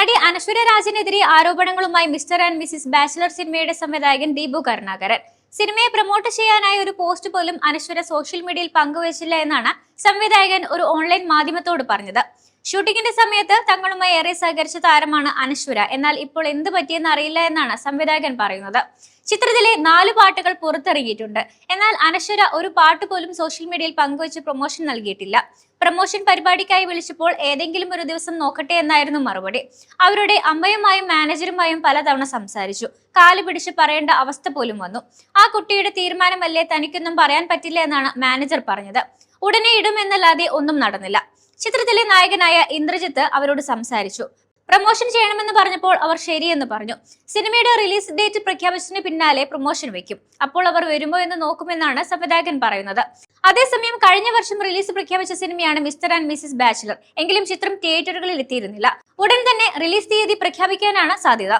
നടി അനശ്വര രാജിനെതിരെ ആരോപണങ്ങളുമായി mister and Mrs bachelor സിനിമയുടെ സംവിധായകൻ ദീപു കരുണാകരൻ. സിനിമയെ പ്രൊമോട്ട് ചെയ്യാനായി ഒരു പോസ്റ്റ് പോലും അനശ്വര സോഷ്യൽ മീഡിയയിൽ പങ്കുവച്ചില്ല എന്നാണ് സംവിധായകൻ ഒരു ഓൺലൈൻ മാധ്യമത്തോട് പറഞ്ഞത്. ഷൂട്ടിംഗിന്റെ സമയത്ത് തങ്ങളുമായി ഏറെ സഹകരിച്ച താരമാണ് അനശ്വര. എന്നാൽ ഇപ്പോൾ എന്ത് പറ്റിയെന്ന് അറിയില്ല എന്നാണ് സംവിധായകൻ പറയുന്നത്. ചിത്രത്തിലെ 4 പാട്ടുകൾ പുറത്തിറങ്ങിയിട്ടുണ്ട്. എന്നാൽ അനശ്വര ഒരു പാട്ട് പോലും സോഷ്യൽ മീഡിയയിൽ പങ്കുവച്ച് പ്രൊമോഷൻ നൽകിയിട്ടില്ല. പ്രൊമോഷൻ പരിപാടിക്കായി വിളിച്ചപ്പോൾ ഏതെങ്കിലും ഒരു ദിവസം നോക്കട്ടെ എന്നായിരുന്നു മറുപടി. അവരുടെ അമ്മയുമായും മാനേജറുമായും പലതവണ സംസാരിച്ചു. കാല് പിടിച്ച് പറയേണ്ട അവസ്ഥ പോലും വന്നു. ആ കുട്ടിയുടെ തീരുമാനമല്ലേ, തനിക്കൊന്നും പറയാൻ പറ്റില്ല എന്നാണ് മാനേജർ പറഞ്ഞത്. ഉടനെ ഇടുമെന്നല്ലാതെ ഒന്നും നടന്നില്ല. ചിത്രത്തിലെ നായകനായ ഇന്ദ്രജിത്ത് അവരോട് സംസാരിച്ചു. പ്രൊമോഷൻ ചെയ്യണമെന്ന് പറഞ്ഞപ്പോൾ അവർ ശരിയെന്ന് പറഞ്ഞു. സിനിമയുടെ റിലീസ് ഡേറ്റ് പ്രഖ്യാപിച്ചതിന് പിന്നാലെ പ്രൊമോഷൻ വെക്കും. അപ്പോൾ അവർ വരുമോ എന്ന് നോക്കുമെന്നാണ് സംവിധായകൻ പറയുന്നത്. അതേസമയം കഴിഞ്ഞ വർഷം റിലീസ് പ്രഖ്യാപിച്ച സിനിമയാണ് മിസ്റ്റർ ആൻഡ് മിസിസ് ബാച്ചിലർ. എങ്കിലും ചിത്രം തിയേറ്ററുകളിൽ എത്തിയിരുന്നില്ല. ഉടൻ തന്നെ റിലീസ് തീയതി പ്രഖ്യാപിക്കാനാണ് സാധ്യത.